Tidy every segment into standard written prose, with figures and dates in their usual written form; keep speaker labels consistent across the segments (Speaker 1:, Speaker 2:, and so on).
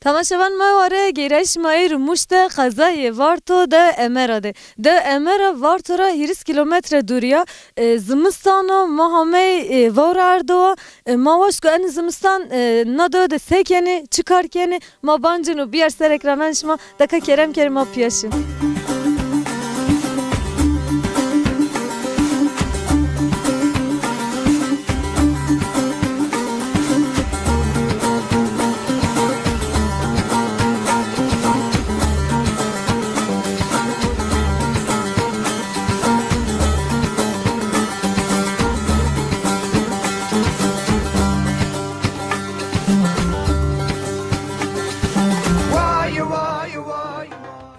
Speaker 1: Tamaşavan mavare giriş mayır muşta kazayı varto da emerade. Da emera vartora 20 kilometre duruya zımistano mahamey varardo mavaş ko en zimistan nado da sekeni çıkarkeni mabancını bir yer ser ekrananışma daka kerem kerim apyaşın.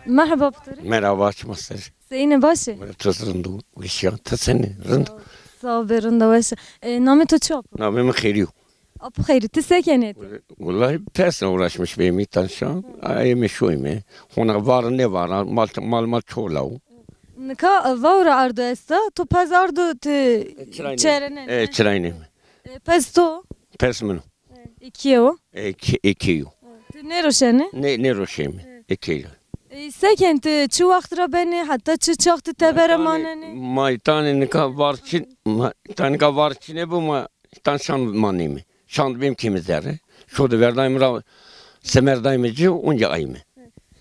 Speaker 1: Merhaba Pıtırı.
Speaker 2: Merhaba açmasır.
Speaker 1: Seyine başı.
Speaker 2: Tuzrundu. Vişya tasını. Rund.
Speaker 1: Sağ ol berunda başı. Nami to çop.
Speaker 2: Namım xeyriyo.
Speaker 1: Apı xeyri ti sekenet.
Speaker 2: Vallahi pesle uğraşmış benim itanşan. Ayme şoyme. Ona var ne var? Mal çoğlav.
Speaker 1: Nika vavra ardu esta to pez ardu ti çerene.
Speaker 2: Çırayne.
Speaker 1: Pez to.
Speaker 2: Pesmino.
Speaker 1: İkiye o.
Speaker 2: İkiyo.
Speaker 1: Ti ne roşeni?
Speaker 2: Ne roşemi? İkiyo.
Speaker 1: Sekent çu vaktra beni hatta çu çaktı teberemaneni.
Speaker 2: Maytane nika varçin. Maytane varçin ne bu ma? Tan şan manimi. Şan benim kimizleri. Şurada verdayım ra. Semerdayımcı onca ayımı.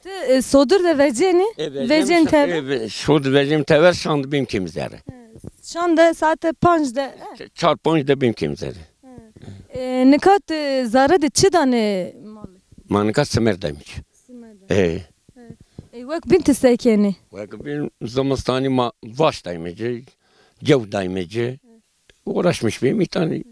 Speaker 1: Ti sodur da veceni. Vecen teber.
Speaker 2: Şurada vereceğim tever şan benim kimizleri.
Speaker 1: Şan da saate panjda.
Speaker 2: Çarpınç da benim kimizleri.
Speaker 1: Nikat zara de çi tane malı.
Speaker 2: Manika semerdayımcı.
Speaker 1: Vak binti sekeni.
Speaker 2: Benim zamastani vaştayımcı. Cevdayımcı. Uğraşmış benim bir tane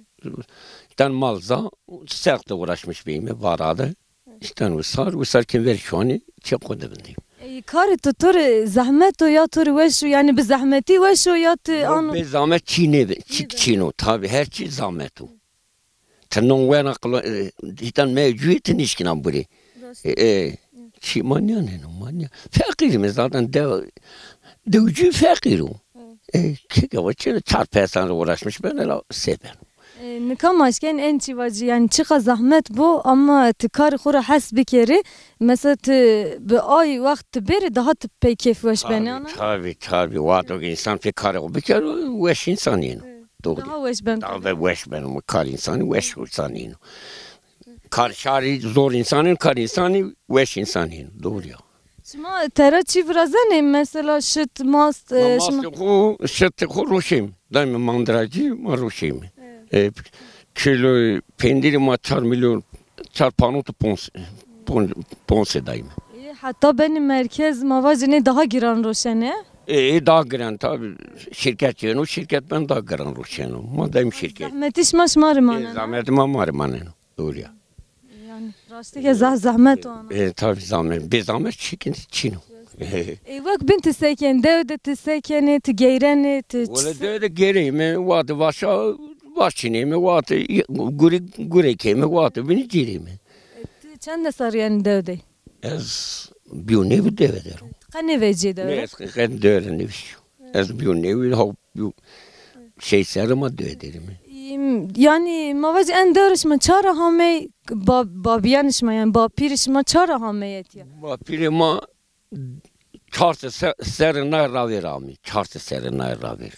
Speaker 2: malza. Serkte uğraşmış benim varadı. İşte usar kim ver şu an çok kodabındayım.
Speaker 1: Kari tutur zahmet o ya tur veşu yani bir zahmeti veşu ya ti anu.
Speaker 2: Bir zahmet çiğno tabi her şey zahmet o. Tırnağın ve nakla hitan mevcuyetin işkinan buri. Çi manya ne manya. Fakirim zaten devcü fakirim. Kıkavaçı çarpıyasan uğraşmış ben öyle severim.
Speaker 1: Nikamaşken en çivacı yani çıka zahmet bu ama tikar khura has bir kere mesela bir ay vakit beri daha pek keyif veş beni ana.
Speaker 2: Tabi vato insan pek kar bir kere veş insan yine. Doğru.
Speaker 1: Daha veş ben.
Speaker 2: Daha veş ben kar insanı veş insan yine. Kar şari zor insanın kar insanı veş insan yine. Doğru ya.
Speaker 1: Şimdi tera çivrazene mesela şıt mast.
Speaker 2: Şıt roşim. Daima mandıracı roşim. Kilo pendiri ma 4 milyon 4 panutu ponse daima.
Speaker 1: Hatta benim merkez mavacını daha giren roşene.
Speaker 2: Daha giren tabi şirket yönü şirket ben daha giren roşene. Madem şirket.
Speaker 1: Zahmet işmaş marimanen.
Speaker 2: Zahmet marimanen. Doğru ya.
Speaker 1: Yani rastı ki zahmet o ana.
Speaker 2: Tabi zahmet. Bir zahmet çino.
Speaker 1: Vak binti seken devde ti sekeni ti geyreni ti.
Speaker 2: Öyle devde gereyim. Vatı başa başçınıyım. Vatı gurekeyim. Vatı beni cireyim.
Speaker 1: Çend de sarıyan devde.
Speaker 2: Ez biyonevi devederim.
Speaker 1: Kane veci devde.
Speaker 2: Ben devre ne bir Ez biyonevi şey sarıma devederim.
Speaker 1: Yani mavacı en dörüşme çara hamey babiyanışma yani bapirişma çara hameyet ya.
Speaker 2: Bapirima çarşı serine raverami. Çarşı serine raver.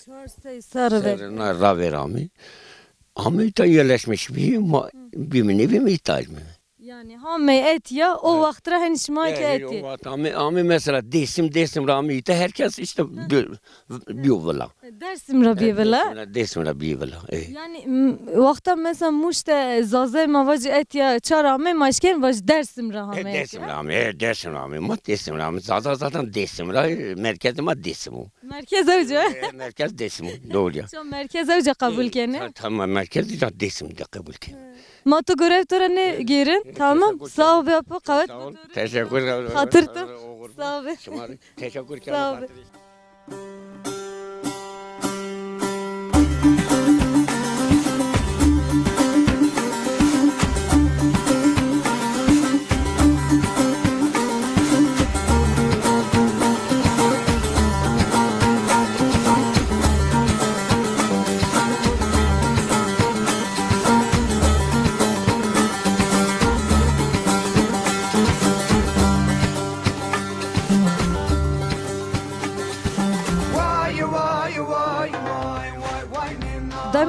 Speaker 1: Çarşı serine
Speaker 2: raverami. Hameyta yerleşmiş bir mi ithal mi?
Speaker 1: Yani hamey et ya o vaktra henişma ki et ya.
Speaker 2: Ami mesela desim ramiyete herkes işte biyovla.
Speaker 1: Dersim rabiyevela.
Speaker 2: Desim rabiyevela.
Speaker 1: Yani vakta mesela muşte zazay mavacı et ya çarame maşken vaj dersim rahame.
Speaker 2: Dersim rami. Ma desim rami. Zaten desim rami. Merkezde ma desim o.
Speaker 1: Merkez avcı.
Speaker 2: Merkez desim o. Doğru ya.
Speaker 1: Şu merkez avcı kabul kene.
Speaker 2: Tamam merkez de desim de kabul kene.
Speaker 1: Matı görev töreni girin. Tamam. Sağ ol be yapı. Kavet.
Speaker 2: Teşekkür ederim.
Speaker 1: Hatırtım. Sağ ol be.
Speaker 2: Teşekkür ederim.
Speaker 1: Sağ ol be.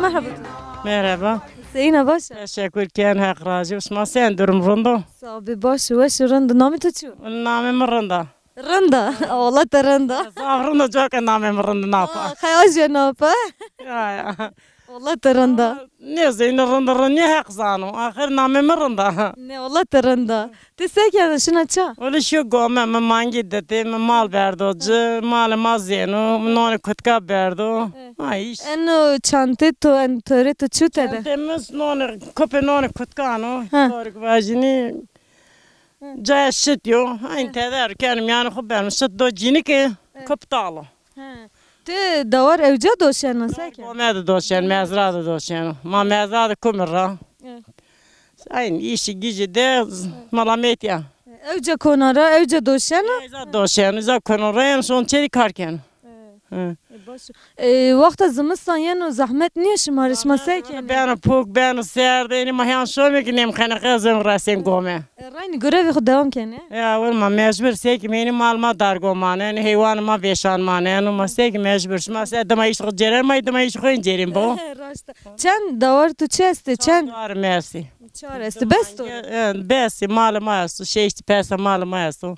Speaker 1: merhaba.
Speaker 3: Merhaba.
Speaker 1: Seyine başa.
Speaker 3: Teşekkür ederim hak razı olsun. Sen durum Rında.
Speaker 1: Sabi başı ve şırındı. Nami tutuyor.
Speaker 3: Namım Rında.
Speaker 1: Rında. Allah da rında.
Speaker 3: Zavrında çok namım Rında ne yapar?
Speaker 1: Kayaj ne yapar?
Speaker 3: Ya.
Speaker 1: Allah da rında.
Speaker 3: Ne zeyn Rında ne hak zanı? Ahir namım Rında.
Speaker 1: Ne Allah da rında. Teseken şuna ça.
Speaker 3: Öyle şu gome mangi dedi, mal verdi ocu, mal mazenu, noni kutka verdi. Ay iş.
Speaker 1: En çante to en töre to çutede.
Speaker 3: Temiz noni köpe noni kutkano.
Speaker 1: Ha.
Speaker 3: Doğru vajini. Caya şit yo. Aynı teder kendim yani haberim şit do cini ki kaptalı.
Speaker 1: Te davar evca doşena seken.
Speaker 3: Gome de doşen, mezra da doşen. Ma mezra da kumurra. Aynı işi gücü de malamet ya.
Speaker 1: Evca konara evca doşena.
Speaker 3: Eza doşen, eza konora en son çeli karken.
Speaker 1: Vakta zimistan yenu zahmet niye şımarışma seken.
Speaker 3: Ben puk, ben serde, eni mahyan şöyle ki nem kanaka zem rasen gome.
Speaker 1: Rayni görevi xud devam kene.
Speaker 3: Ya olma mecbur seki benim malma dar gomane, eni hayvanıma beşan mane, eni ma seki mecbur. Şma se dama iş cerer may dama iş koyun cerim bu.
Speaker 1: Çen davar tu çeste çen.
Speaker 3: Var mersi.
Speaker 1: Çaresi besto.
Speaker 3: Besi malma yastu, şey işte pesa malma yastu.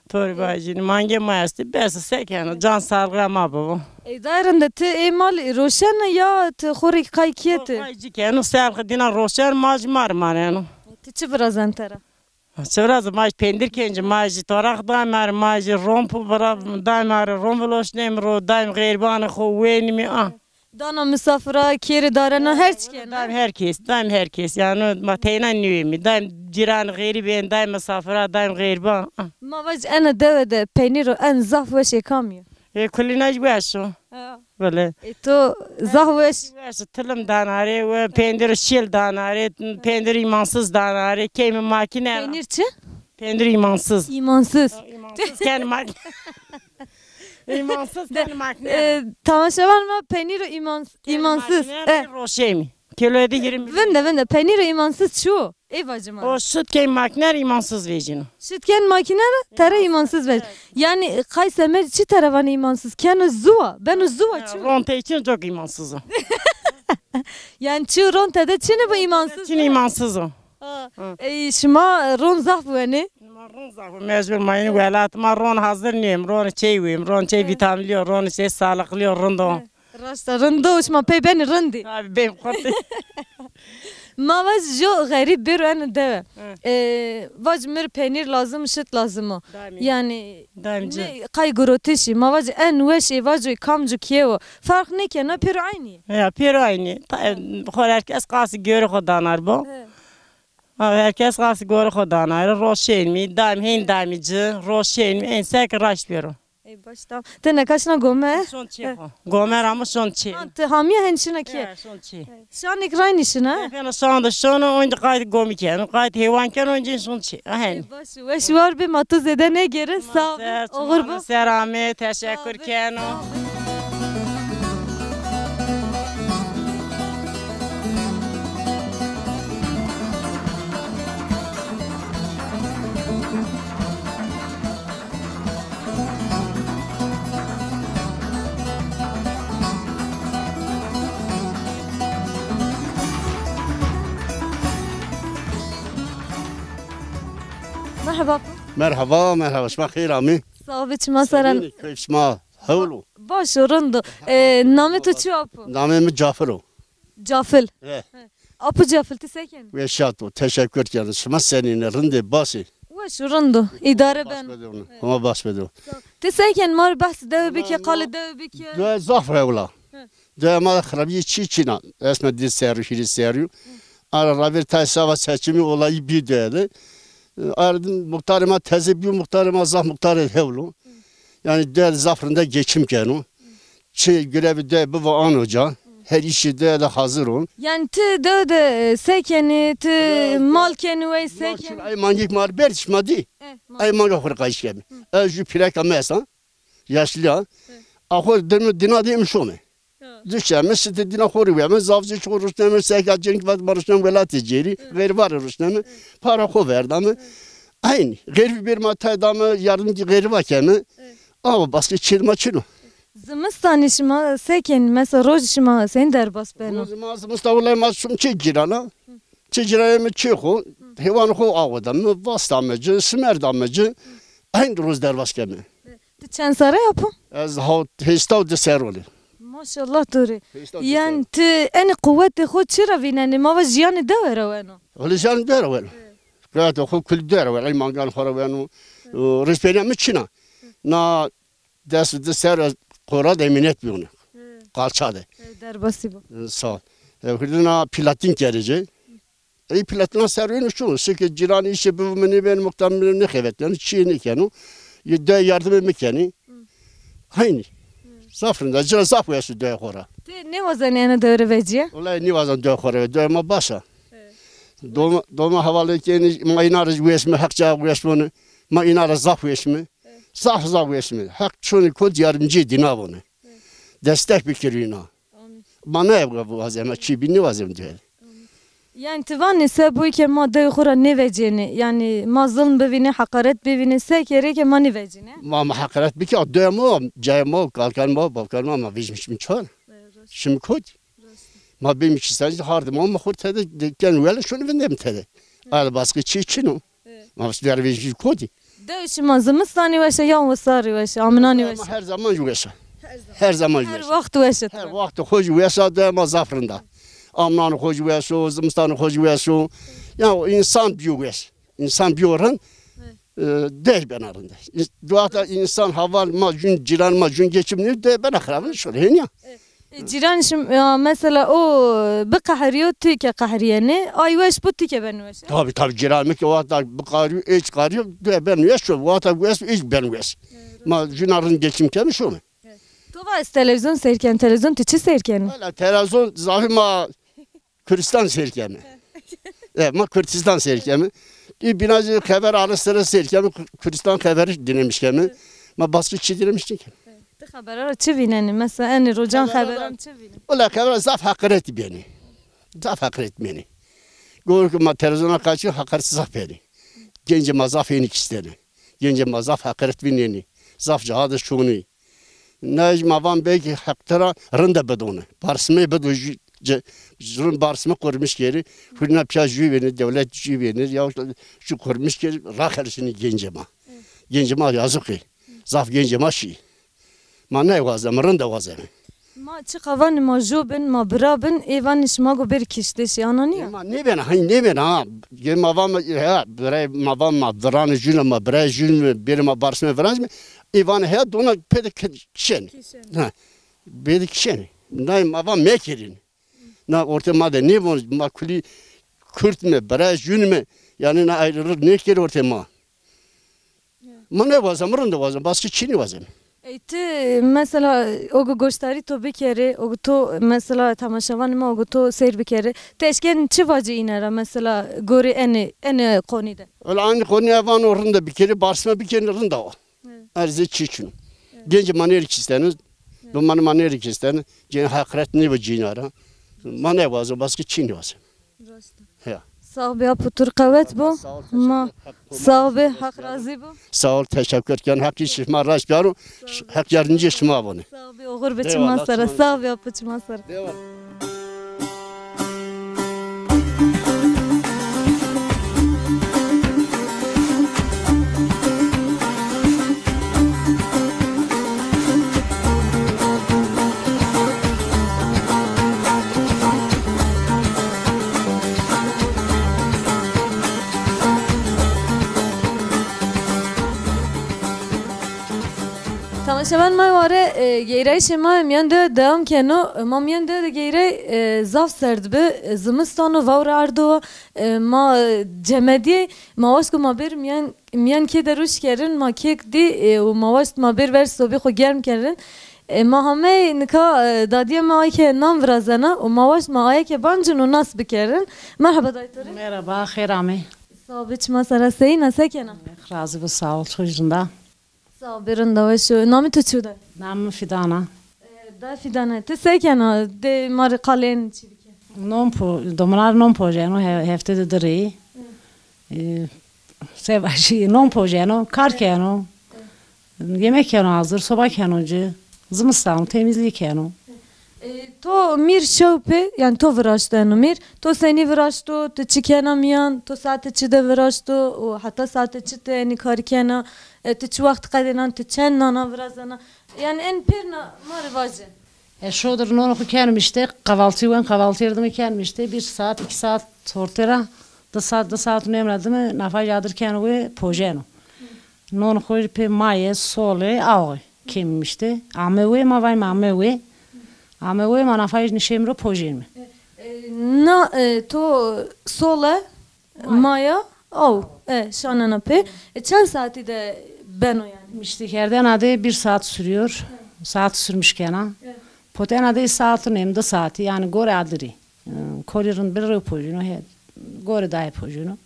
Speaker 3: Tori bacını mange mayastı, besi seken can sağlama bu.
Speaker 1: Dairinde te emal roşen ya te xori kaykiyeti.
Speaker 3: Aycı kenu sağlık dina roşer majmar manenu.
Speaker 1: Te çi biraz entera.
Speaker 3: Çevraz maj pendir kenci maj torak daimar maj rompu bara daimar romveloş nemro daim gariban xo venimi ah.
Speaker 1: Dana misafira keri darana her çken.
Speaker 3: Daim herkes yani mateyna nüyemi daim ciran gariben daim misafira daim gariban.
Speaker 1: Mavaj ene devede peyniro en zaf ve şey kamıyor.
Speaker 3: Kulinaj başo. Böyle.
Speaker 1: To zaf ve
Speaker 3: Tılım danare ve pendir şil danare pendir imansız danare kemi makine.
Speaker 1: peynirçi?
Speaker 3: Pendir imansız.
Speaker 1: İmansız.
Speaker 3: İmansız kendi makine. İmansız kendi makine.
Speaker 1: Tamaşa var mı? Peyniro imansız.
Speaker 3: Roşemi. Kiloya da 20.
Speaker 1: Vende peyniro imansız şu. Ey bacım.
Speaker 3: O süt kendi makine imansız vecino.
Speaker 1: Şitken makine tere imansız ver. Yani kaysemer çi taravan imansız. Ken zuva. Ben zuva çu.
Speaker 3: Ronte için çok imansızım.
Speaker 1: Yani çu ronte de çini bu imansız.
Speaker 3: Çin imansızım.
Speaker 1: Şuma ron zaf yani.
Speaker 3: Mecbur mayını velat ma ron hazır neyim ron çey veyim ron çey vitaminli ron çey sağlıklı ron.
Speaker 1: Rasta rındo şma pey beni rındi.
Speaker 3: Abi benim korktu.
Speaker 1: Ma vaz jo garip bir an deve. Vaz mir peynir lazım şit lazım o. Yani
Speaker 3: Daimci.
Speaker 1: kay gurotişi ma vaz en veşi vaz kamcı kiyevo. Fark ne ki na pir aynı.
Speaker 3: Ya pir aynı. Herkes kası görü kodanar bu. Herkes kası görü kodanar. Roşen mi daim hin daimici roşen mi en sek raş biro.
Speaker 1: Ey baştam. Te ne kaşna gome?
Speaker 3: Son çi. Gomer ama son çi.
Speaker 1: Te hamiye henşine ki.
Speaker 3: Son çi.
Speaker 1: Şan ikrayn işine.
Speaker 3: Ben sonra şunu oyunda kaydı gomiken, kaydı hayvanken önce son çi. Ahen.
Speaker 1: Baş veş var bir matuz edene gere sağ. Oğur bu.
Speaker 3: Selamı teşekkür kenu.
Speaker 1: Merhaba.
Speaker 4: مرحبا مرحبا شما خیر آمی
Speaker 1: Sabit masaran.
Speaker 4: شما هولو
Speaker 1: Baş rındo. Namı tu apu.
Speaker 4: نامم جعفرو
Speaker 1: Cafil. Apu cafil te seken.
Speaker 4: و شاتو تشکر کردم شما سنین رنده باسی
Speaker 1: Veş rındo. İdare
Speaker 4: باس
Speaker 1: ben.
Speaker 4: بدون ما باس بدون
Speaker 1: Te seken mar bahs dev bike kalı dev bike.
Speaker 4: دو زعفر اولا دو ما خرابی چی چینا اسم دی سریو هیری سریو ara rabir taşava seçimi olayı bir değerli. Ardın muhtarıma tezip bir muhtarıma zah muhtarı hevlu. Yani değer zafrında geçim kenu. Görevi de bu an hoca. Her işi de hazır ol.
Speaker 1: Yani te dev de sekeni te malkeni ve seken.
Speaker 4: Ay mangik mar berçmadi. Ay manga hırka işkemi. Özü plaka mesa. Yaşlı ha. Ahor dina diyem şu mu? Düşeme site dina horu ve men zavcı çoruş neme sekat cenk vat barıştan velat eceri. Gayr var ruşneme. Para ko verdi aynı. Gayr bir matay damı yarın gayr vakemi. Ama başka çilma çilo.
Speaker 1: Zimistan şima seken mesela roj şima sen derbas beno.
Speaker 4: Roz Mustafa mazsum çi girana. Çi girana çi xo. Hevan xo ağadam vastamacı, smerdamacı. Aynı roz derbas kemi.
Speaker 1: Tu çen sara yapın?
Speaker 4: Az hat hestav de seroli.
Speaker 1: Maşallah duri. Yani tu en kuvveti xo çira vineni ma jiyanı da vera veno.
Speaker 4: Halijan der vel. Gayet xo kul der vel. Ay mangal xora venu. Respenem çina. Na dest de ser Kora da eminet bir onu. Kalçadı.
Speaker 1: Derbası bu.
Speaker 4: Sağ ol. Hırdına platin gelecek. Platina serüyün şu. Sıkı cirani işi bu meni ben muhtemelen ne evet yani çiğni kenu. Yedde yardım etmek yani. Hayni. Zafrında cira zaf uyası döye kora.
Speaker 1: Ne vazan yani dövre veciye?
Speaker 4: Olay ni vazan döye kora döye ma başa. Doma havalı keni ma inarız uyasmı hakça uyasmı ma inarız zaf uyasmı. Zaf uyasmı. Hak şunu kod yardımcı dina bunu. Destek bikirina. Bana ev bu azeme çi bini vazem diyor.
Speaker 1: Yani tivan ise bu ki ma döy xura ne vecini yani ma zulm bevine hakaret bevine sekere ki ma ne vecini.
Speaker 4: Ma hakaret bir ki dömo caymo kalkanmo balkanmo ama vizmiş mi çor. Şimdi kod. Ma benim kişisel hardım ama xur tede ken vele şunu vendem tede. Al baskı çi çino. Ma der vizmiş kodi.
Speaker 1: Döy şima zımistani veşe yan vasari veşe amnani veşe.
Speaker 4: Her zaman yuvesa. Her zaman
Speaker 1: Her
Speaker 4: yuvesa.
Speaker 1: vakit veşe.
Speaker 4: Her vakti hoş yuvesa döma zafrında. Amnan hoş yuvesa, zımstan hoş yuvesa. Ya insan biyoves. İnsan biyoran değil ben arında. Duata insan haval macun ciran macun geçimini de ben akrabın şöyle ya.
Speaker 1: Ciran şim mesela o bir kahriyo tike kahriyene ay veş bu tike ben veşe.
Speaker 4: Tabi ciran ki o hatta bu karıyor hiç karıyor de ben yaşıyor. O hatta hiç ben yaş. Ma cinarın geçim kemi şu mu?
Speaker 1: Tova televizyon serken televizyon tiçi serken.
Speaker 4: Hala televizyon zahi ma Kürdistan serkemi. Ma Kürdistan serkemi. Binacı haber arasında serkemi Kürdistan haberi dinlemiş kemi. Ma baskı çi dinlemiştik.
Speaker 1: Te haberler çi vineni mesela en rojan haberan çi vineni.
Speaker 4: Ola haber zaf hakaret beni. Zaf hakaret beni. Gör ki ma televizyona kaçı hakaret zaf beni. Gence ma zaf yenik istedi. Gence ma zaf hakaret vineni. Zaf cahadı şunu. Necma van belki haktara rında bedonu. Parsme bedu Zırın barsımı kurmuş geri. Hürna piyajı verir, devlet cüyü verir. Ya şu kurmuş geri, rakhersini gencema. Gencema yazık ki. Zaf gencema şey. Ma ne vazem, rında vazem.
Speaker 1: Ma çi kavan ma jobin ma brabin evan işma go bir kişteş ananiya.
Speaker 4: Ma ne ben, hay ne ben ha. Gel ma van ya, bre ma van ma dran jün ma bre jün bir ma barsımı verans mı? Evan he dona pedik kişen. Ha. Pedik kişen. Ne ma van mekerin. Na ortama da ne var makuli Kürt mü, Baraj Yün mü yani ne ayrılır ne kere ortama. Ma ne vazam, rında vazam, baskı Çin'i vazam.
Speaker 1: Ti mesela o gösteri to bir kere o to mesela tamaşavan mı o to seyir bir kere teşken çi vacı inera mesela gori en konuda.
Speaker 4: Öyle aynı konu yavan orunda bir kere barsma bir kere rında o. Arze Çiçin. Genç manerik istenin, dumanı manerik istenin, gen hakaret ne bu cinara. Ma ne vazam, baskı Çin'i vazam. Ya.
Speaker 1: Sağ be putur kavet bu. Ma sağ be hak razı bu.
Speaker 4: Sağ ol, teşekkür ederim. Hak işime raş biaro, hak yardımcı işime bunu.
Speaker 1: Sağ be oğur biçim masara, sağ be apıçım masara. Tamaşavan may vare geyray şema miyan de devam keno ma miyan de geyray zaf serdbe zımistano vavra ardo ma cemedi ma vasku ma bir miyan ke deruş kerin ma kek di ma vas ma bir vers sobi xo germ kerin ma hame nika dadiye ma ay ke nam vrazana o ma vas ma ay ke bancın o nas bikerin. Merhaba dayıtları.
Speaker 5: Merhaba, xeyrami.
Speaker 1: Sağ biç masara seyin asakena.
Speaker 5: Razı bu sağ ol çocuğunda.
Speaker 1: Sağ ol birinde ve şu nami tutuda.
Speaker 5: Namı Fidana.
Speaker 1: Da fidane te sekena de mar kalen çivike.
Speaker 5: Domlar non pojeno hefte de dri. Sevaşi non pojeno, kar keno. Yemek keno hazır, soba kenocu. Zimistan temizlik yani.
Speaker 1: To mir şevpe yani to vıraştı mir. To seni vıraştı, to çıkanamayan, to saate çide vıraştı, o hatta saate çide yani karikena, to çu vakit kadenan, to çen nana vırazana. Yani en pirna marivacı.
Speaker 5: Şudur nonu kendim işte kahvaltı yerdim kendim işte 1 saat 2 saat sortera da saat nemradım nafa yadırken ve pojeno. Nonu koy pe maye sole ağ kim işte amewe ma vay amewe ma nafa nişemro pojen mi?
Speaker 1: Na to sola maya av şanana pe. Çen saati de ben o yani.
Speaker 5: İştekerden adı 1 saat sürüyor. Saat sürmüşken ha. Poten adı saati nemde saati yani gore adırı. Koririn bir pojeno he. Gore dahi pojeno.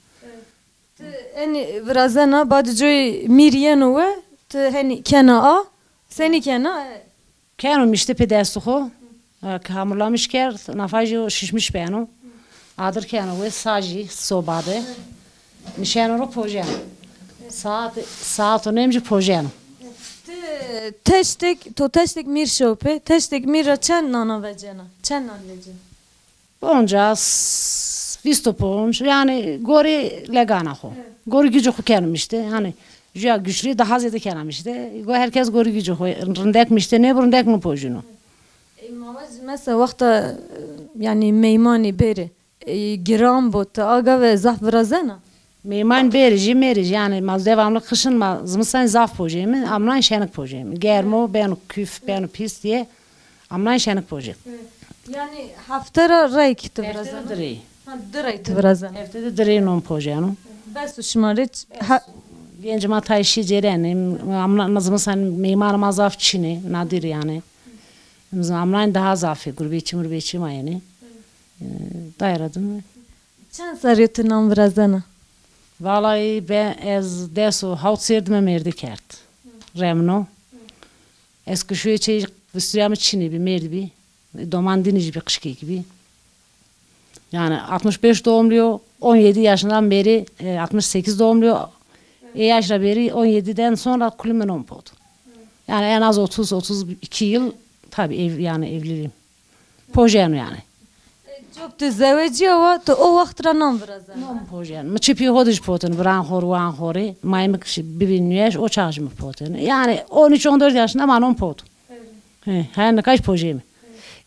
Speaker 1: Yani vrazana badjoy miriyeno ve te hani kena a seni kena
Speaker 5: Kendim işte pedestuho. Hamurlamış ker nafajı şişmiş benim. Adır kendim ve saji sobade. Nişanoro pojen. Saat önemli pojen.
Speaker 1: teştek mir şope teştek mira çen nana vecena çen nan vecena.
Speaker 5: Bonca vistopon yani gori legana ho. Gori gücü ho kendim işte hani ya güçlü daha ziyade kendim işte. Herkes gori gücü ho. Rındekmişte ne bu rındek mi pojunu?
Speaker 1: Mesela vakta yani meymani beri gram botta aga ve zaf vrazena.
Speaker 5: Meyman merici yani maz devamlı kışın zımısan zaf pojemi amran şenik pojemi. Germo ben küf ben pis diye amran şenik pojem.
Speaker 1: Yani haftara rayk te vrazena.
Speaker 5: Haftada direy.
Speaker 1: Ha direy te vrazena.
Speaker 5: Haftada direy non pojenu.
Speaker 1: Bes şmariç
Speaker 5: Gencima tayşi cerenim amran zımısan meyman mazaf çini nadir yani. Amran daha zafi gurbetçi mayeni. Dayaradım.
Speaker 1: çen sarıtı nam vrazena.
Speaker 5: Vallahi ben ez deso havt serdim merdi kert. Remno. Eski şu şey vüstüriyamı çini bir merdi bir. Domandinici bir kışki gibi. Yani 65 doğumluyor. 17 yaşından beri 68 doğumluyor. Yaşla beri 17'den sonra kulümen olmadı. Yani en az 30-32 yıl tabii evliliğim. Pojen yani.
Speaker 1: Çok da zeveci ama to o vaktra nam vrazena.
Speaker 5: Non pojen. Mı çipi hodiş poten vran hori. Maymak bibinüyeş o çağışmı poten. Yani 13-14 yaşında ama non pot. Her ne kaç pojem.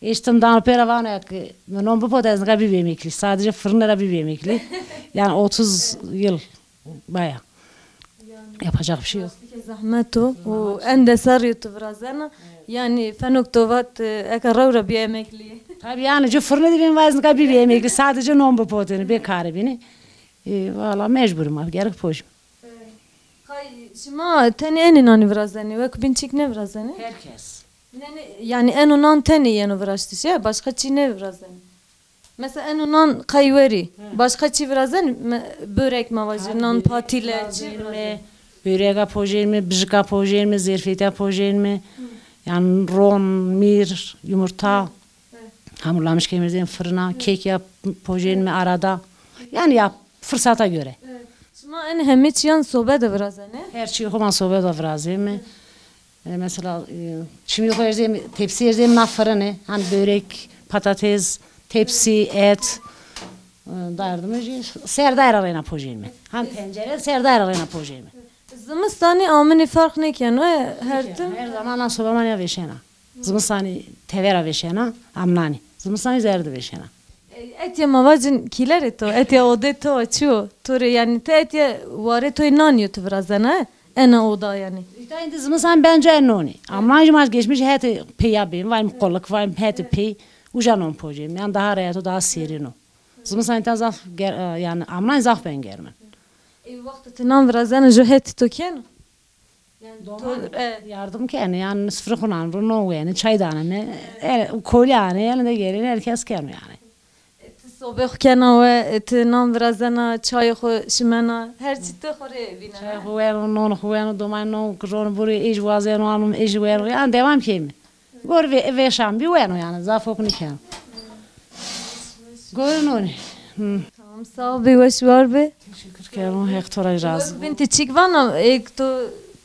Speaker 5: İşte daha peravan ya ki non bu poten gabi yemekli. Sadece fırınlara bir yemekli. Yani 30 yıl baya. Yapacak bir şey yok.
Speaker 1: Zahmet o en de sarıtı vrazena. Yani fenoktovat ekaravra bir emekli.
Speaker 5: Tabii yani şu fırını dibin vazın gabi bir yemekli. Sadece non bu poteni bekarı beni. Valla mecburum abi gerek pojem.
Speaker 1: Şima teni en inanı vrazeni ve kubinçik ne vrazeni?
Speaker 5: Herkes.
Speaker 1: Yani en onan teni yeni vrazdı şey başka çi ne vrazeni? Mesela en onan kayveri başka çi vrazeni börek mavacı non patile
Speaker 5: Böreğe pojermi, bıcıka pojermi, zerfete pojermi. Yani ron, mir, yumurta. Hamurlamış kemirden fırına, kek yap pojermi arada. Yani yap fırsata göre.
Speaker 1: Şima en hemiç yan sobe de vrazeni?
Speaker 5: Her şeyi homan sobe da vrazemi. Mesela şimdi koyacağım tepsi yereceğim na fırını. Hani börek, patates, tepsi, et. Dardım. Serdar arayına pojermi. Hani tencere serdar arayına pojermi.
Speaker 1: Zımıstani amini fark ne ki her tim?
Speaker 5: Her zaman sobama ne veşena. Zımıstani tevera veşena, amnani. Zımıstani zerdi veşena.
Speaker 1: Etiye mavacın kiler eto, etiye ode to açıyor. Tore yani te etiye vare to inanıyor tu vrazana. Ena oda yani.
Speaker 5: İşte zımıstani bence ennoni. Amnani cumaz geçmiş heti peyabim, vayım kolluk, vayım heti pey. Ucanon pojem. Yani daha reyato, daha serino. Zımıstani tan zaf, yani amnani zaf ben germen.
Speaker 1: Vakti tinan vrazana jo heti to keno?
Speaker 5: Yardım kendi yani sıfır kunan bunu yani çaydanı kolyane elinde gelin herkes kenu yani.
Speaker 1: Sobe kena ve tinan vrazana çay xo şimena her çite xore bina.
Speaker 5: Çay xo non xo domay non kron buri ejwazen anum ejwer yani devam kemi. Gor ve şam bir yani zafok niken. Gor non.
Speaker 1: Tamam sağ ol bir hoş var be.
Speaker 5: Teşekkür ederim hektora razı.
Speaker 1: Binti çıkvana ek to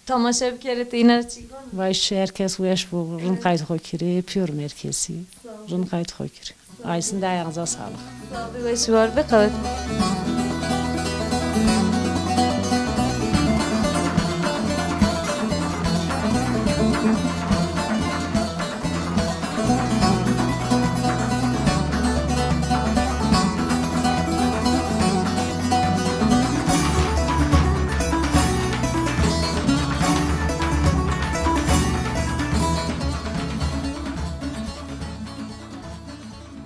Speaker 1: tamaşa bir kere teyiner çıkıyor.
Speaker 5: Vay herkes uyaş bu rın kayıt koykiri yapıyorum herkesi. Rın kayıt koykiri. Aysın da ayağınıza sağlık.
Speaker 1: Sağ ol, başı var be kavet.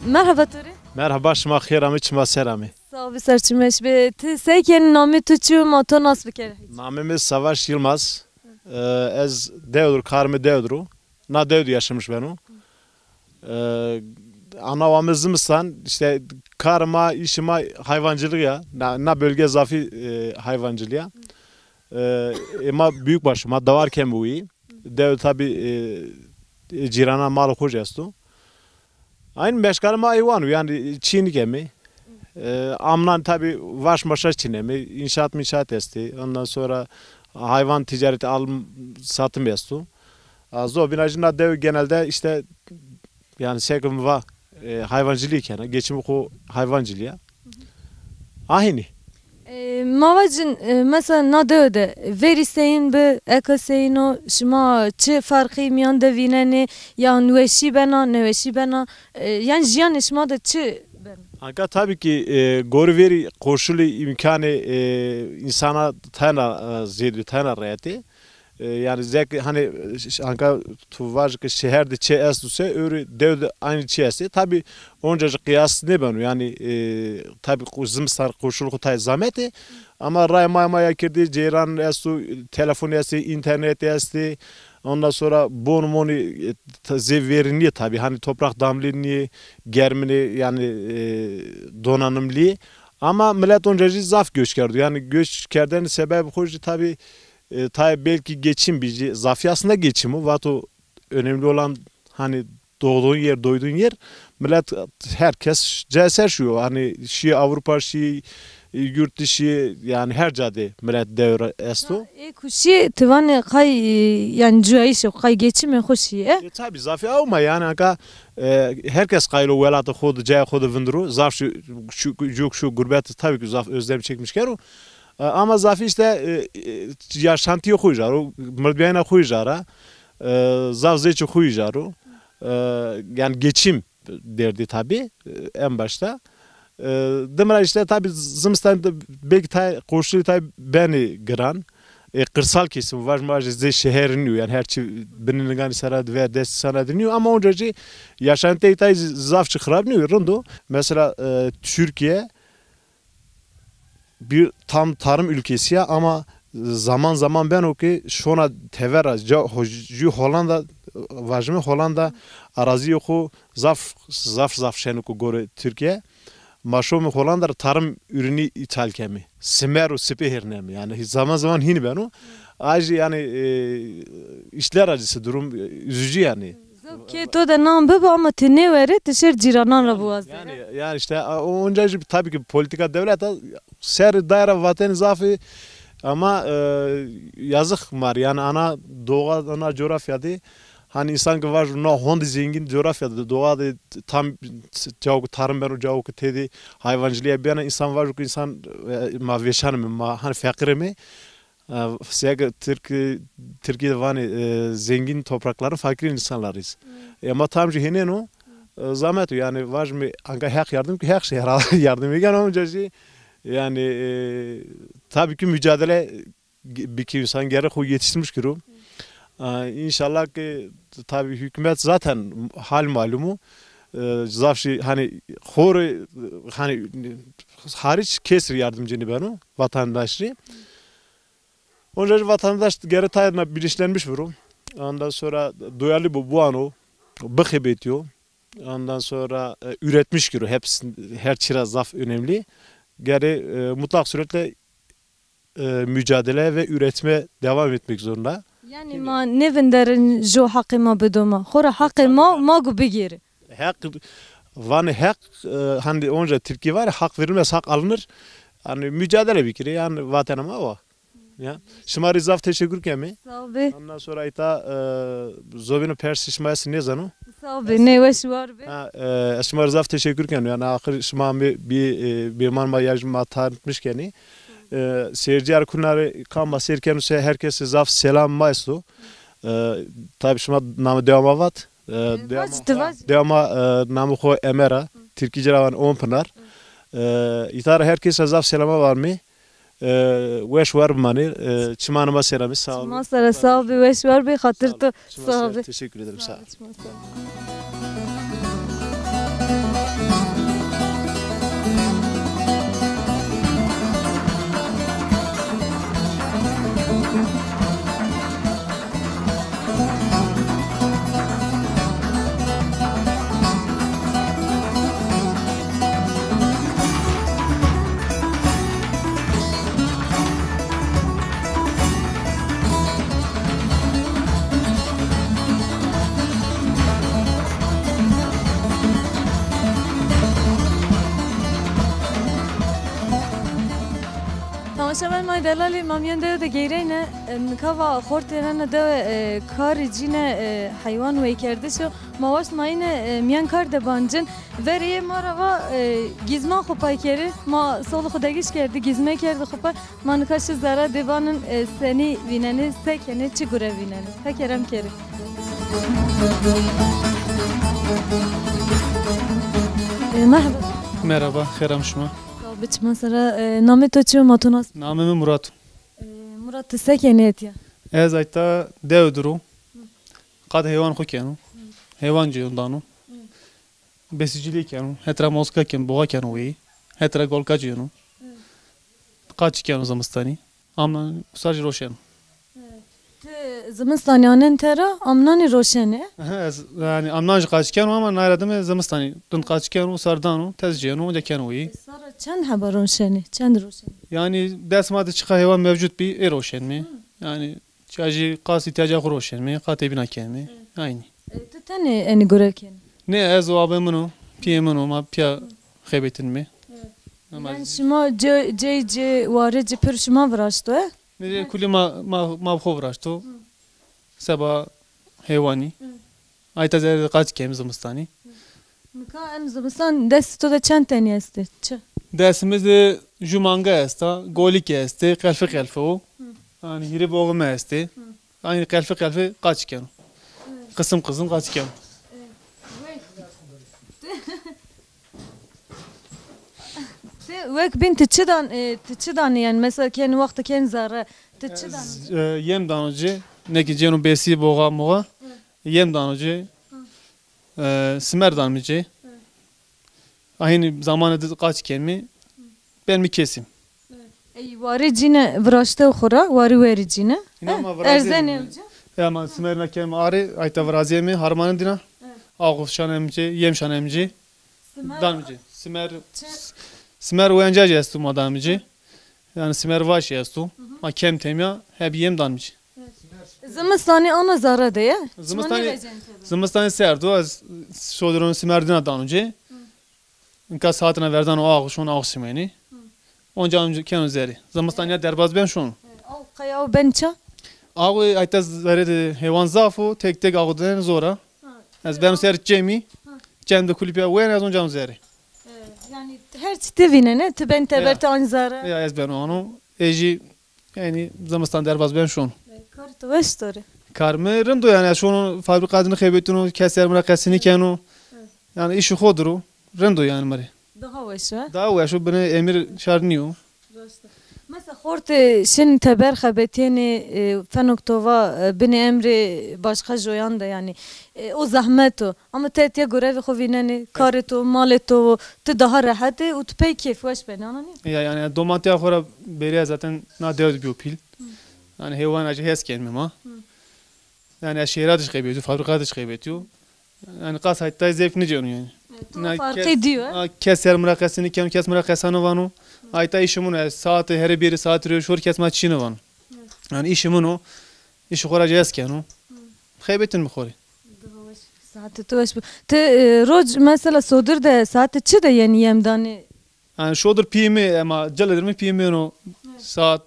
Speaker 1: Merhaba Turi.
Speaker 6: Merhaba, şma xêramê, çima seramê.
Speaker 1: Sağ ol, bir serçmeş be. Ti seyken namı tuçu moto nasıl bir kere?
Speaker 6: Namimiz Savaş Yılmaz. Ez Devdur, karımı Devdur'u. Na Devdur yaşamış benu. Anavamız Zimistan, işte karıma, işime hayvancılık ya. Na bölge zafi hayvancılığa. Ama büyük başıma davar kemuğu. Devdur tabi cirana mal kocastu. Aynı meşgalime hayvanı yani Çin'i gemi. Amlan tabi vaş maşa Çin'emi, inşaat esti. Ondan sonra hayvan ticareti alım satım yastu. Zo binacına dev genelde işte yani sekim va hayvancılığı iken geçimi ko hayvancılığa. Aynı.
Speaker 1: Mavacın mesela nade öde veriseyin be ekaseyin o şuma çi farkı miyan devineni ya nüveşi bena neveşi bena yani jiyan şuma da çi ben.
Speaker 6: Anka tabii ki gorveri koşulu imkanı insana tana zedi tana reyati. Yani zek hani anka tuvaj ki şehirde çe estuse öyle devde aynı çe esti. Tabii onca kıyas ne banu yani tabii Zimistan koşulu tay zameti ama ray maya kirdi ceyran estu telefon esti internet esti. Ondan sonra bonmoni zeverini tabii hani toprak damlini germini yani donanımlı ama millet onca zaf göçkerdi yani göçkerden sebebi hoş tabii tabii belki geçim bir zafi aslında geçimi vato önemli olan hani doğduğun yer doyduğun yer millet herkes ceser şu hani Şii Avrupa Şii yurt dışı yani her cadde millet devre esto.
Speaker 1: Kuşi tıvanı kay yani cüayış kay geçimi hoşi.
Speaker 6: Tabii zafi ama yani aka herkes kaylo velata kodu caya kodu vindru zaf şu gurbet tabii ki zaf özlem çekmiş kero. Ama zafi işte yaşantı koyujar o mırdiyana koyujar zaf zeçi koyujar yani geçim derdi tabii en başta. Demira işte tabi Zimistan'da belki koşulu tabi beni giran kırsal kesim var mı şehrin yani her şey benim gani sarad ve dest sanadınıyor ama oncacı yaşantı tay zaf çıkarmıyor rondo mesela Türkiye bir tam tarım ülkesi ya ama zaman ben o ki şuna tevera ju Hollanda vajme Hollanda arazi yoku zaf şenuku gore Türkiye maşomu Hollanda tarım ürünü ithal kemi semeru sepehirnem yani zaman hini benu acı yani işler acısı durum üzücü yani.
Speaker 1: Ki to da nam bu ama tene vere teşer ciranan la boğaz.
Speaker 6: Yani işte onca tabii ki politika devlet ser daire vatan zafi ama yazık var yani ana doğa ana coğrafyada hani insan ki var no hondi zengin coğrafyada doğada tam cevap tarım ben o cevap tedi hayvancılığa bir insan var ki insan ma veşan mı ma hani fakir mi Türkiye'de var zengin toprakların fakir insanlarız. Ama tam cihine no zahmet yani var mı anga hak yardım ki hak şehir yardım egen olunca yani tabii ki mücadele bir insan gerek o yetiştirmiş kuru. İnşallah ki tabii hükümet zaten hal malumu zafşi hani hani hariç kesir yardımcını benu vatandaşları. Onca vatandaş geri tayına bilinçlenmiş vurum. Ondan sonra duyarlı bu ano bıkıp ediyor. Ondan sonra üretmiş kuru hepsi her çıra zaf önemli. Geri mutlak suretle mücadele ve üretme devam etmek zorunda.
Speaker 1: Yani ma nevinderin jo hakkı ma bedoma. Hora hakkı ma gu begiri.
Speaker 6: Hak hak hani onca Türkiye var hak verilmez hak alınır. Yani mücadele bir kere yani vatanıma o. Ya. Şımarı zaf teşekkür kemi.
Speaker 1: Sağ ol be.
Speaker 6: Ondan sonra ita zovinu persi şımayası ne zanu?
Speaker 1: Sağ ol be. Ne var var be.
Speaker 6: Ha, şımarı zaf teşekkür kemi. Yani ahir şıma bir manma yarjıma tanıtmış keni. Seyirci arkunları kamba seyirken herkese zaf selam maysu. Tabi şıma namı devama vat. Devama namı ko Emera. Türkiye Ceravan Onpınar. İtara herkese zaf selama var mı? Weş var mı? Çimanıma selamı sağ olun.
Speaker 1: Masara sağ ol be. Weş var be. Hatırtı. Sağ ol be.
Speaker 6: Teşekkür ederim sağ ol.
Speaker 1: Tamaşavan may delali mamyen de geyreyne kava khorterane de karicine hayvan ve kerdişo mavaş mayne miyan kar de bancın veriye marava gizma khopay keri ma solu xudagiş kerdi gizme kerdi khopay man kaşı zara devanın seni vineni sekeni çigure vineni hakerem keri. Merhaba.
Speaker 7: Merhaba, xeram şuma.
Speaker 1: Biçme sıra namı toçu matonas.
Speaker 7: Namım Murat.
Speaker 1: Murat sekenet ya.
Speaker 7: Ez ayta devduru. Qad hayvan xo kenu. Hayvancı ondanu. Besiciliği kenu. Hetra moska ken boğa kenu wi. Hetra golkacı yenu. Kaç kenu zamistani. Amna sadece roşen.
Speaker 1: Zimistanyanın tera amnani roşene.
Speaker 7: Ez yani amnaj kaç kenu ama nayradım zamistani. Dün kaç kenu sardanu tezciyenu onca kenu wi.
Speaker 1: Sara çend haber roşene? Çend roşene?
Speaker 7: Yani desmadı çıka hayvan mevcut bir roşen mi? Yani çajı kas ihtiyacı roşen mi? Katebina ken mi? Aynı.
Speaker 1: Tu tane eni göreken.
Speaker 7: Ne ez o abimunu, piyemunu ma piya xebetin mi?
Speaker 1: Yani şuma c varıcı pür şuma vraştı.
Speaker 7: Ne kuli ma xovraşto. Seba hayvani. Ayta zer kaç kem zamistani.
Speaker 1: Mika en zimistan desto da çend tane esti.
Speaker 7: Dersimiz de jumanga esta, golik esti, kelfe o. Yani hiri boğma esti. Aynı kelfe kaç kem. Kısım kaç kem.
Speaker 1: Vek bin tıçıdan yani mesela kendi vakti kendi zara tıçıdan.
Speaker 7: Yem danıcı, ne ki cenu besi boğa. Yem danıcı, simer danıcı. Aynı zamanında kaç kemi ben mi kesim?
Speaker 1: Varı cine vraştı xora, varı veri cine. Erzen evci.
Speaker 7: Ya ama simer ne kem arı, ayta vraziye mi harmanı dina. Ağuf şanemci, yem şanemci. Danıcı. Simer uyancacı estu madamcı. Yani simer vaş estu. Ma kem temya hep yem danıcı.
Speaker 1: Zımistani ana zara diye.
Speaker 7: Zımistani serdu az şodurun simer dina danıcı. İnka saatine verdan o ağuş onu ağuş simeni. Onca amca ken üzeri. Zımistaniya derbaz ben şunu.
Speaker 1: Al kayav bença.
Speaker 7: Ağu ayta zari hayvan zafu tek ağudan zora. Az ben ser cemi. Cemde kulüpya uyan az onca üzeri.
Speaker 1: Yani her çite vinene tüben teberte anzara.
Speaker 7: Ya ez ben onu eji yani zamastan derbaz ben şunu.
Speaker 1: Kartı ve story.
Speaker 7: Karmı rımdo yani şunu fabrikadını kaybettiğini keser mırakasını kenu. Yani işi hodru rımdo yani mari.
Speaker 1: Daha veşe.
Speaker 7: Daha ve şu bana emir şarniyo.
Speaker 1: Mesela horte şin teber xabetiyeni fenoktova beni emri başka joyan da yani o zahmeto ama tetiye görevi xovineni kareto maleto te daha rahat u tu pey keyif veş beni anani.
Speaker 7: Ya yani domatya xora beriya zaten na devd bir pil. Yani hayvan acı hes kelme ma. Yani şehirde dış kaybediyor, fabrikada dış kaybediyor. Yani kas hatta zevk ne diyorsun yani.
Speaker 1: Fark ediyor.
Speaker 7: Keser mırakasını kes mırakasını vanu. Ayta işimin saati her biri saat röşor kesme çini van. Yani işimin o işi koraca esken o. Kaybettin mi xori?
Speaker 1: Saati tu veş. Te roj mesela sodur da saati çi de yani yemdani.
Speaker 7: Yani şodur pimi ama caledir mi pimi o saat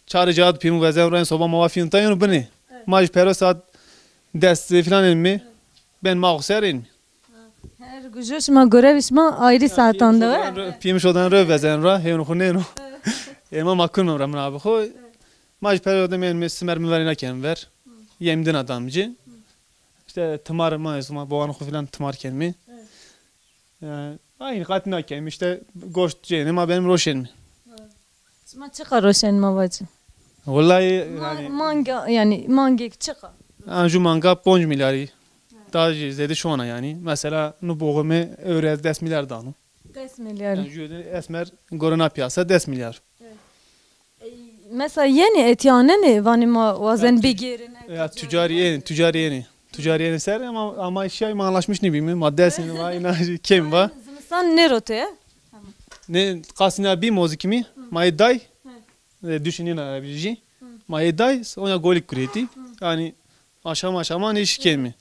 Speaker 7: çare cihad pimu ve zemren soba mavafiyun tayonu beni. Maj pero saat dest filan elmi. Ben mağser elmi.
Speaker 1: Her gücüş ma göreviş ma ayrı saatanda.
Speaker 7: Pimu şodan rö ve zemra heyonu khuneno. Ema makun memra mrabe khoy. Maj pero da men mesmer mi verina ken ver. Yemdin adamcı. İşte tımar ma esma boğan khu filan tımar ken mi. Aynı katına ken işte goşt cene ma benim roşen mi.
Speaker 1: Ma çıkar roşen ma bacı.
Speaker 7: Vallahi yani
Speaker 1: Manga yani mangek çıkar.
Speaker 7: Anju manga 5 milyarı. Daha ziyade şu ana yani. Mesela nu boğumu öğret 10 milyar danu.
Speaker 1: 10 milyar.
Speaker 7: Yani jüde esmer gorana piyasa 10 milyar.
Speaker 1: Mesela yeni etiyane ne vani ma vazen begirin.
Speaker 7: Ya tücariye ser ama şey anlaşmış ne bileyim maddesini var inanç kim var.
Speaker 1: Zimistan ne rote?
Speaker 7: Ne kasına bir müzik mi? Mayday. Düşünün arabici. Mayday ona golik kureti. Yani aşama ne iş kelmi.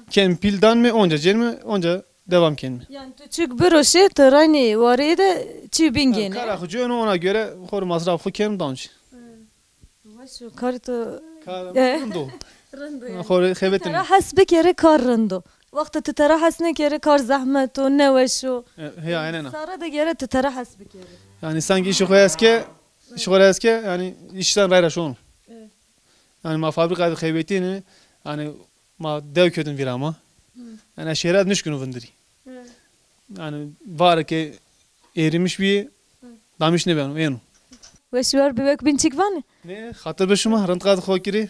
Speaker 7: Ken pildan mı onca celmi onca devam kelmi.
Speaker 1: Yani küçük bir roşe terani varı da çibingene.
Speaker 7: Karakucu ona göre hor masrafı kelmi danç.
Speaker 1: Şu kartı
Speaker 7: Rando. Hor xebetin.
Speaker 1: ترى حسبك يا كار رندو وقت تترى حسنك يا كار زحمة ونوشو
Speaker 7: He aynen.
Speaker 1: صار ده يا تترى حسبك يا
Speaker 7: Yani sanki işi eski yani işten gayrı şun. Yani ma fabrikada xebetini yani ma dev kötün bir ama. Yani şehret nüşkünü vındırı. Yani var ki erimiş bir damış ne benim enu.
Speaker 1: وشوار ببك بنتك فاني
Speaker 7: Ne hatır başıma rant kadı khokiri.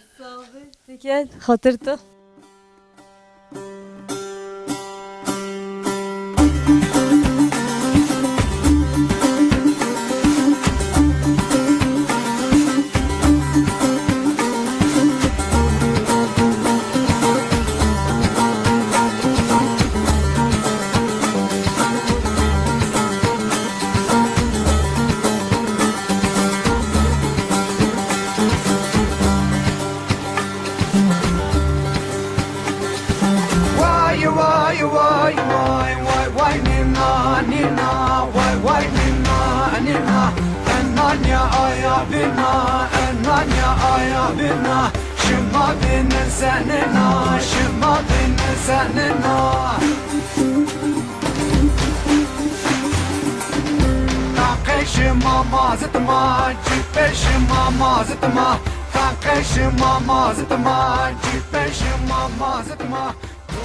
Speaker 1: تكال خاطرته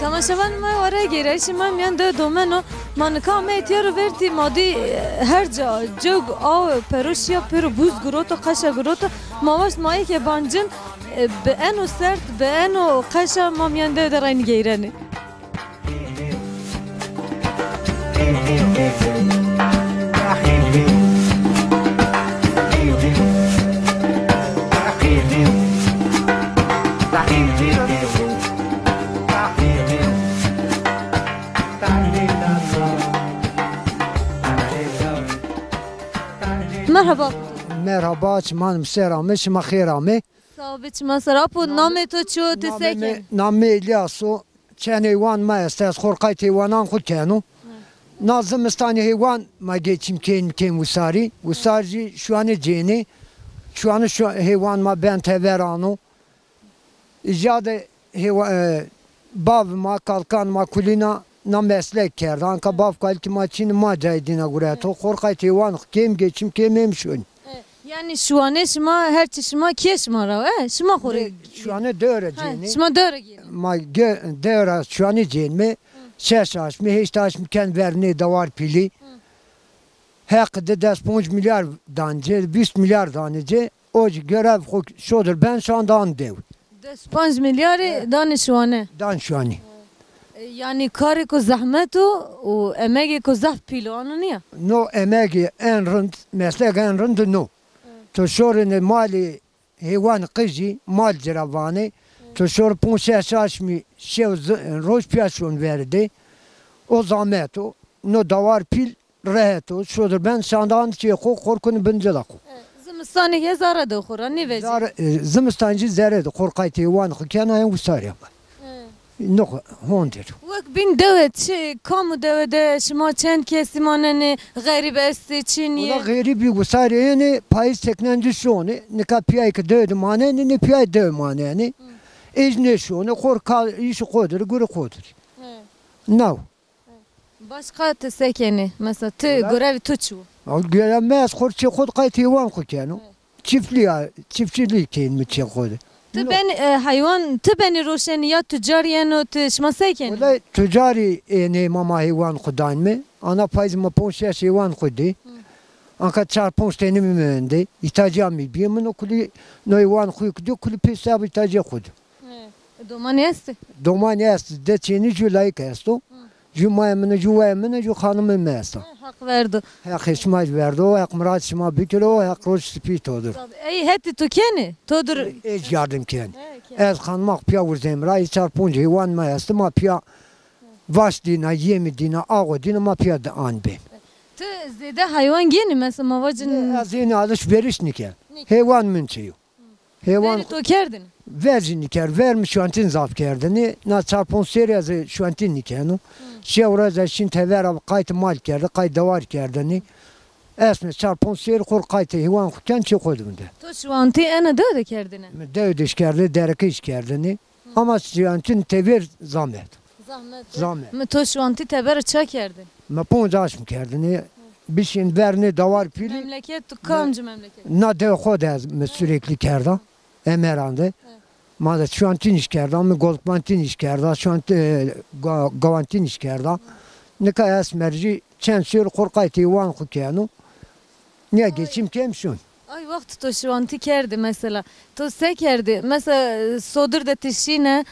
Speaker 1: تماشاvan ما oraya girer şimdi ben de domeno manka metiyar verti madi her jog av peruşya per buz groto kaşa groto mavaş mai ke bancın be eno sert be eno kaşa mamyande de rayn geyreni Merhaba.
Speaker 8: Merhaba, çman seramı, çma xeramı.
Speaker 1: Sağ ol, çma serapu. Name to çu teseke.
Speaker 8: Name İlyasu. Çen heyvan ma estes korkayt heyvanan xud kenu. Nazımistani heyvan ma geçim ken usari. Usarci şu an ceni. Şu an şu heyvan ma ben teveranu. İcade heyvan bav ma kalkan ma kulina na meslek kerdi. Anka bav kalki ma çin ma caydina gureto. Korkayt heyvan kem geçim kemem şun.
Speaker 1: Yani şu an şma her çişma keşma ra. Şma xore.
Speaker 8: Şu an döre ceni.
Speaker 1: Şma döre gir.
Speaker 8: Ma döre şu an ceni. Şeşaş mi heştaş mi ken verni davar pili. Hakkı 15 milyar dancı, 20 milyar dancı. O görev şudur ben şu an dan dev.
Speaker 1: 15 milyar danışvane.
Speaker 8: Dan şu an.
Speaker 1: Yani karı ko zahmetu o emeği ko zaf pilo anlıyor.
Speaker 8: No emeği en rınd, meslek en rınd no. To şorun mali heyvan kızı, mal ciravane. To şor ponşe şaşmi şev roş piyaşon verdi. O zahmetu no davar pil rehetu. Şudur ben şandan ki korkunu bıncıla ko.
Speaker 1: Zimistanı ya zara da xora ne vezi.
Speaker 8: Zimistancı zerre korkayt heyvan kena en usar yapar. نه هوندر
Speaker 1: وەک بین دەوێت چی کام و دەوێ شما چەند کەسی مانەنێ غەریب ئەستی چی
Speaker 8: ولا
Speaker 1: نییە
Speaker 8: غریبی وساری یعنی پاییز تکنندی شونه نکا پیای که دöd mane ne پیای död mane yani ایج نشونه خور کال ایش خودر گور خودر نو
Speaker 1: Başqa tesekeni mesela tı görevi tuçu.
Speaker 8: Gelmez خور چه خود قایت هیوان خو کنو çiftçilik keyin mi çe خود
Speaker 1: Tı ben hayvan tı beni roşeni ya tücariyen o tı şmasayken.
Speaker 8: ولی تجاری نه ماما هیوان خداین می آنا پایز ما پونشش هیوان خودی آنکه چهار پونش تنی میمونده ایتاجا می بیم منو کلی نو هیوان خوی کدی کلی پیساب ایتاجا خود
Speaker 1: Domani esti.
Speaker 8: دومانی است دچینی جولای کستو جمعه من جوای من جو خانم میستا
Speaker 1: Hak verdi.
Speaker 8: حق شما وردو حق مراد شما بکلو حق روش سپی تودر
Speaker 1: Ey heti tukeni. Todur.
Speaker 8: ایج yardım کن از خانم پیا ورزم رای چهار پونج هیوان ما است ما پیا واش دینا یم دینا آقا دینا ما پیا آن بیم
Speaker 1: Tı zede hayvan geni mesela mavacın.
Speaker 8: از این alışveriş niker. Hayvan münçeyo. Hayvan
Speaker 1: Veri tokerdin.
Speaker 8: verci niker. Vermiş şu antin zaf kerdini. Na çarpon seriyazı şu antin nikenu. Şevraza şin tevera kayıt mal kerdi. Kayıt davar kerdini. Esme çarpon seri kur kayıt hayvan kuken çi koydum de.
Speaker 1: To şu anti ene de kerdine.
Speaker 8: Devdiş kerdi. Derekiş kerdini. Ama şu antin tever zahmet.
Speaker 1: Zahmet.
Speaker 8: Zahmet.
Speaker 1: Me to şu anti teber ça kerdin.
Speaker 8: Ma poncaş mı kerdini. Bişin verni davar pili.
Speaker 1: Memleket tu kamcı memleket.
Speaker 8: Na dev خود از sürekli kerda emerande. Ma da şu an tiniş kerda mı golkman tiniş kerda şu an gavan tiniş kerda. Ne kadar esmerci çen sür korkaytı van kukenu. Niye geçim kemşun?
Speaker 1: Ay vakti to şu anti kerdi mesela. To se kerdi. Mesela sodur da tişine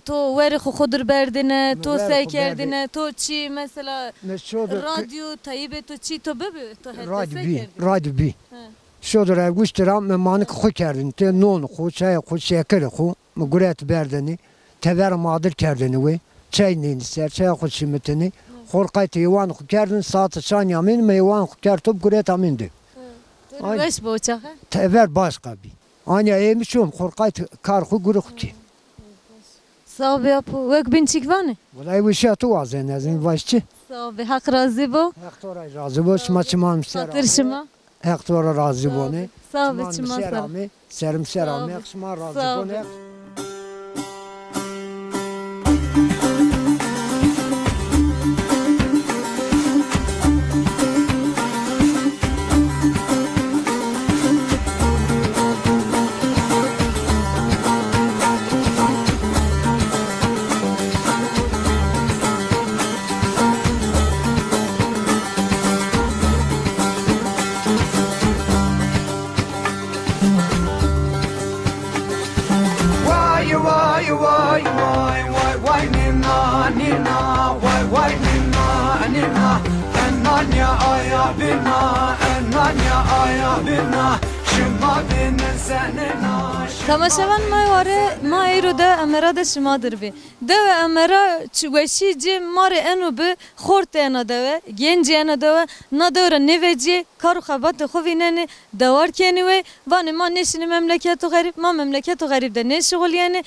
Speaker 1: to veri xudur berdine to
Speaker 8: Veri
Speaker 1: se
Speaker 8: xu
Speaker 1: kerdine to çi mesela
Speaker 8: Meşhur
Speaker 1: radyo tayibe to çi to bebe to hette se
Speaker 8: radyo
Speaker 1: kerdi.
Speaker 8: radyo bi. Şudur ev güçtüram me manik xu kerdin te non xu çay xu şeker xu me guret berdini tever madır kerdini ve çay neyni ser çay xu simitini korkaytı van xu kerdin saat şan yamin me van xu kertop guret amindi. Ay.
Speaker 1: Beş boçak.
Speaker 8: Tever başka bir. Anya yemişim korkayt karxu guruk ki.
Speaker 1: Sağ ol yapı. Vek bin çikvane.
Speaker 8: Vallahi bu şey tu az en başçı.
Speaker 1: Sağ ol. Hak razı bu.
Speaker 8: Hektora razı bu çmaçman
Speaker 1: Hatır şıma.
Speaker 8: Hektora razı bu ne?
Speaker 1: Sağ ol. Çıma sağ ol.
Speaker 8: Serim
Speaker 1: Sağ
Speaker 8: seram
Speaker 1: ol.
Speaker 8: yakşma razı
Speaker 1: Sağ ol.
Speaker 8: bu ne?
Speaker 1: Tamaşavan mayvare mayro da emera da şımadır bi. Deve emera çuveşici mare enu bi xort ena deve genci ena deve na deve neveci karu xabat xovineni davar keni ve vani ma neşini memleketu garip ma memleketu garip de ne şugul yani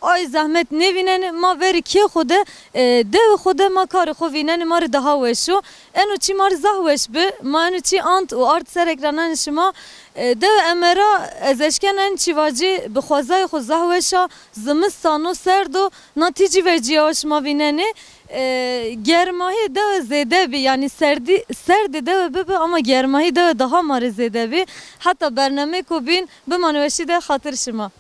Speaker 1: ay zahmet nevineni ma veri ki xude dev xude ma kar xovineni mar daha veşu enu çi mar zahveş bi ma enu çi ant u art ser ekranan şima dev emera ezeşkenen çivacı bi xwazay xu zahveşa zimistano serdo natici veciyaş ma vineni germahi de zede bi yani serdi de bebe ama germahi de daha mar zede bi hatta bername ko bin bi manveşi de hatır şima